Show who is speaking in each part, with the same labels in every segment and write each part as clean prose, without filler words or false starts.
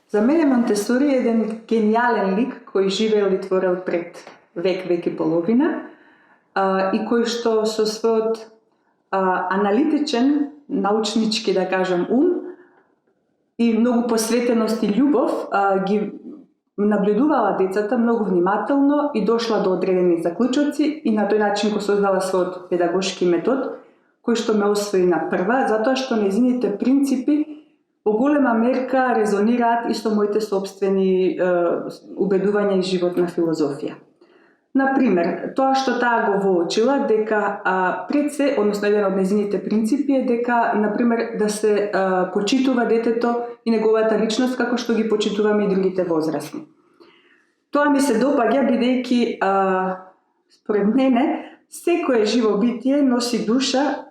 Speaker 1: За мене Монтесори е еден гениален лик кој живеел и творел пред век и половина и кој што со својот аналитичен, научнички да кажам ум и многу посветеност и љубов ги наблюдувала децата многу внимателно и дошла до одредени заклучоци и на тој начин го создала својот педагошки метод кој што ме освои на прва, затоа што нејзините принципи во голема мерка резонираат и со моите собствени убедувања и животна филозофија. Например, тоа што таа го воочила дека пред се, односно еден од нејзините принципи е дека, например, да се почитува детето и неговата личност како што ги почитуваме и другите возрастни. Тоа ми се допаѓа бидејќи според мене секое живо битие носи душа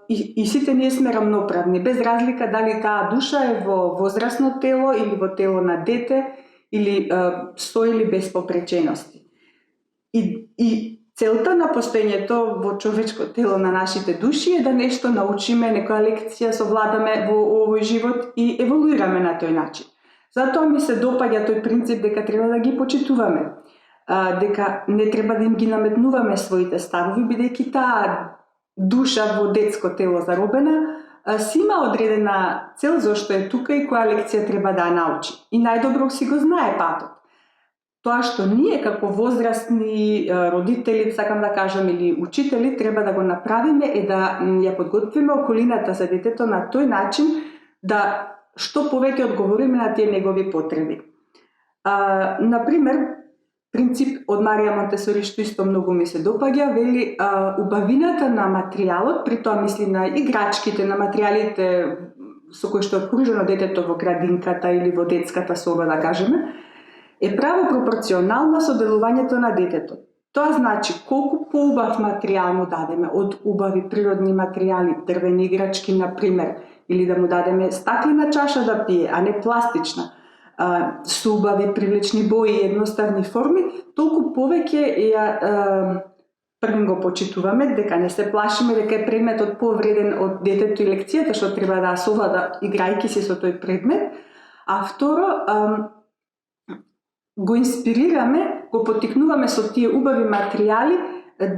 Speaker 1: и сите ние сме рамноправни, без разлика дали таа душа е во возрастно тело или во тело на дете или со или без попречености. И целта на постоењето во човечко тело на нашите души е да нешто научиме, некоја лекција совладаме во овој живот и еволуираме на тој начин. Затоа ми се допаѓа тој принцип дека треба да ги почитуваме, дека не треба да им ги наметнуваме своите ставови, бидејќи таа душа во детско тело заробена си има одредена цел зашто е тука и која лекција треба да ја научи. И најдобро си го знае патот. Тоа што ние како возрастни родители, сакам да кажам, или учители, треба да го направиме е да ја подготвиме околината за детето на тој начин да што повеќе одговориме на тие негови потреби. Например, принцип од Марија Монтесори што исто многу ми се допаѓа, вели убавината на материјалот, при тоа мисли на играчките, на материјалите со кои што е окружено детето во градинката или во детската соба, да кажеме, е право пропорционална со делувањето на детето. Тоа значи колку поубав материјал му дадеме, од убави природни материјали, дрвени играчки, например, или да му дадеме стаклена чаша да пие, а не пластична, со убави привлечни бои и едноставни форми, толку повеќе ја првен го почитуваме, дека не се плашиме дека е предметот повреден од детето и лекцијата што треба да совлада играјки се со тој предмет, а второ го инспирираме, го поттикнуваме со тие убави материјали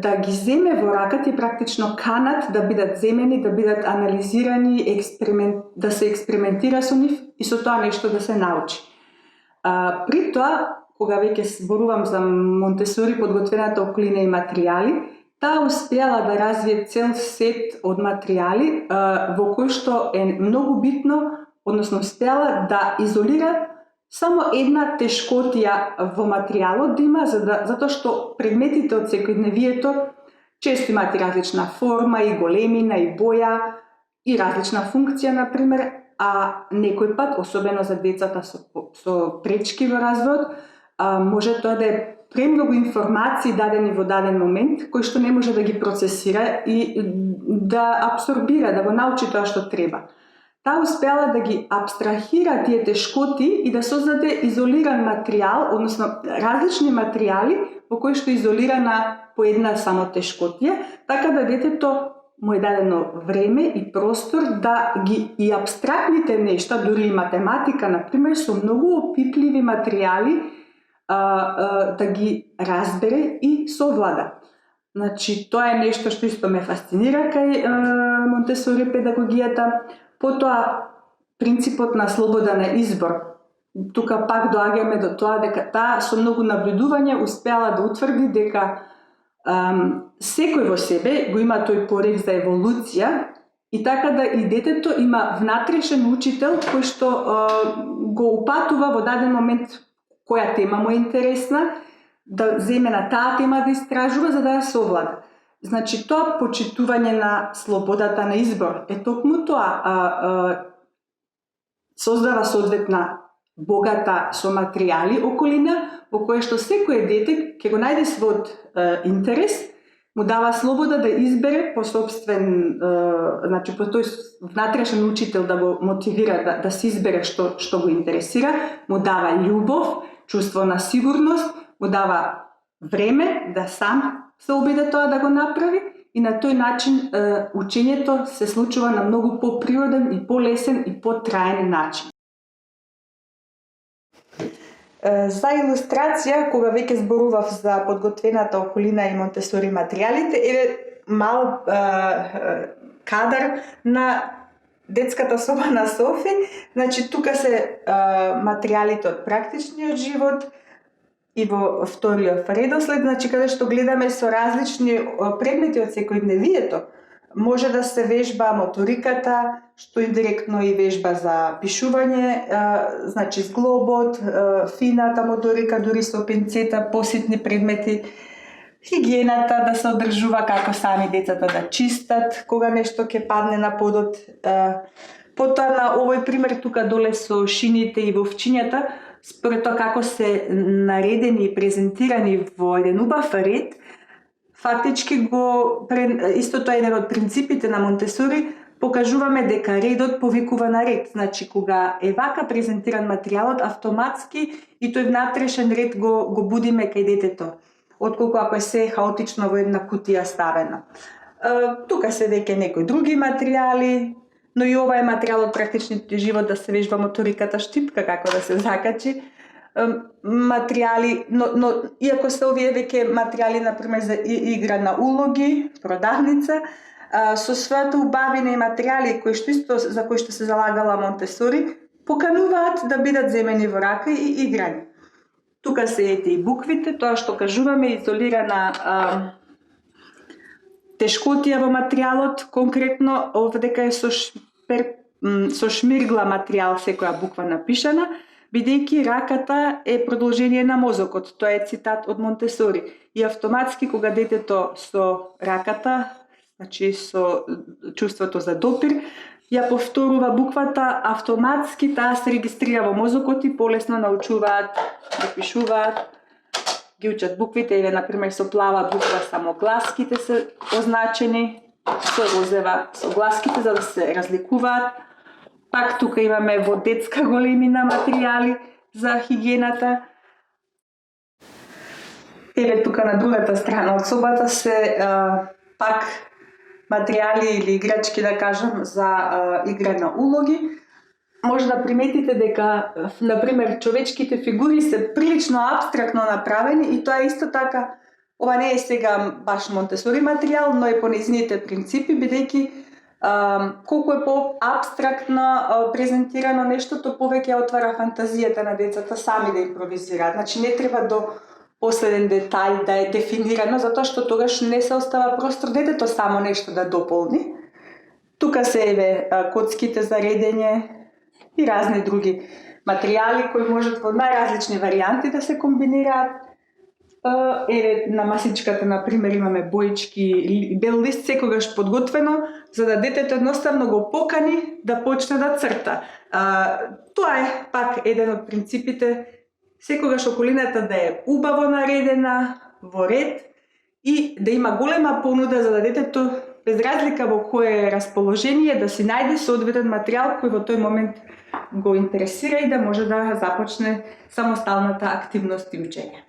Speaker 1: да ги земе во раката и практично канат да бидат земени, да бидат анализирани, да се експериментира со нив и со тоа нешто да се научи. При тоа, кога веќе зборувам за Монтесори, подготвената околина и материјали, таа успеала да развие цел сет од материјали во кој што е многу битно, односно успеала да изолира само една тешкотија во материјалот да има, затоа што предметите од секојдневието често имаат и различна форма, и големина, и боја, и различна функција, например, а некој пат, особено за децата со пречки во развојот, може тоа да е премногу информации дадени во даден момент, кои што не може да ги процесира и да абсорбира, да го научи тоа што треба. Таа успеала да ги абстрахира тие тешкоти и да создаде изолиран материјал, односно различни материјали во кои што изолирана по една само тешкотија, така да детето му е дадено време и простор да ги и абстрактните нешта, дури и математика, например, со многу опипливи материјали да ги разбере и совлада. Значи, тоа е нешто што исто ме фасцинира кај Монтесори педагогијата. Потоа, принципот на слобода на избор. Тука пак доаѓаме до тоа дека таа со многу наблюдување успеала да утврди дека секој во себе го има тој порив за еволуција и така да и детето има внатрешен учител кој што го упатува во даден момент која тема му е интересна, да земе на таа тема да истражува за да ја совлада. Значи, тоа почитување на слободата на избор е токму тоа создава соодветна богата со материјали околина во која што секое дете ќе го најде својот интерес, му дава слобода да избере по собствен, значи по тој внатрешен учител да го мотивира да се избере што го интересира, му дава љубов, чувство на сигурност, му дава време да сам се обиде тоа да го направи и на тој начин учењето се случува на многу поприроден и полесен и потраен начин. За илустрација, кога веќе зборував за подготвената околина и Монтесори материјалите, еве мал кадар на детската соба на Софи. Значи, тука се материјалите од практичниот живот и во вториот редослед, значи каде што гледаме со различни предмети од секојдневието. Може да се вежба моториката, што индиректно и вежба за пишување, значи зглобот, фината моторика, дури со пинцета, поситни предмети, хигиената да се одржува, како сами децата да чистат, кога нешто ќе падне на подот. Потоа на овој пример тука доле со шините и вовчињата, според тоа како се наредени и презентирани во еден убав ред, фактички исто тоа е еден од принципите на Монтесори, покажуваме дека редот повикува на ред. Значи, кога е вака презентиран материјалот, автоматски и тој внатрешен ред го будиме кај детето, отколку ако е се хаотично во една кутија ставено. Тука се веќе некои други материјали, но и ова е материјал од практичниот живот, да се вежба моториката штипка, како да се закачи. Материјали, но иако се овие веќе материјали, например, за игра на улоги, продавница, со својата убавина и материјали за кои што се залагала Монтесори, покануваат да бидат земени во рака и играни. Тука се ете и буквите, тоа што кажуваме, изолирана тешкотија во материјалот, конкретно овдека е со шмиргла материјал секоја буква напишана, бидејќи раката е продолжение на мозокот. Тоа е цитат од Монтесори. И автоматски кога детето со раката, значи со чувството за допир, ја повторува буквата, автоматски таа се регистрира во мозокот и полесно научуваат да пишуваат, ги учат буквите, или например со плава буква само гласките се означени, со розева со гласките за да се разликуваат. Пак тука имаме во детска големина материјали за хигиената. Еве тука на другата страна од собата се пак материјали или играчки, да кажам, за игра на улоги. Може да приметите дека, например, човечките фигури се прилично апстрактно направени и тоа е исто така, ова не е сега баш Монтесори материјал, но е по нејзините принципи, бидејќи колку е по-апстрактно презентирано нештото, повеќе отвара фантазијата на децата сами да импровизираат. Значи не треба до последен детај да е дефинирано, затоа што тогаш не се остава простор детето само нешто да дополни. Тука се еве коцките за редење и разни други материјали кои можат во најразлични варијанти да се комбинираат. Еве на масичката, например, имаме боички и бел лист секогаш подготвено, за да детето едноставно го покани да почне да црта. Тоа е пак еден од принципите, секогаш околината да е убаво наредена, во ред и да има голема понуда за да детето, без разлика во кое расположение, да си најде соодветен материјал кој во тој момент го интересира и да може да започне самосталната активност и учење.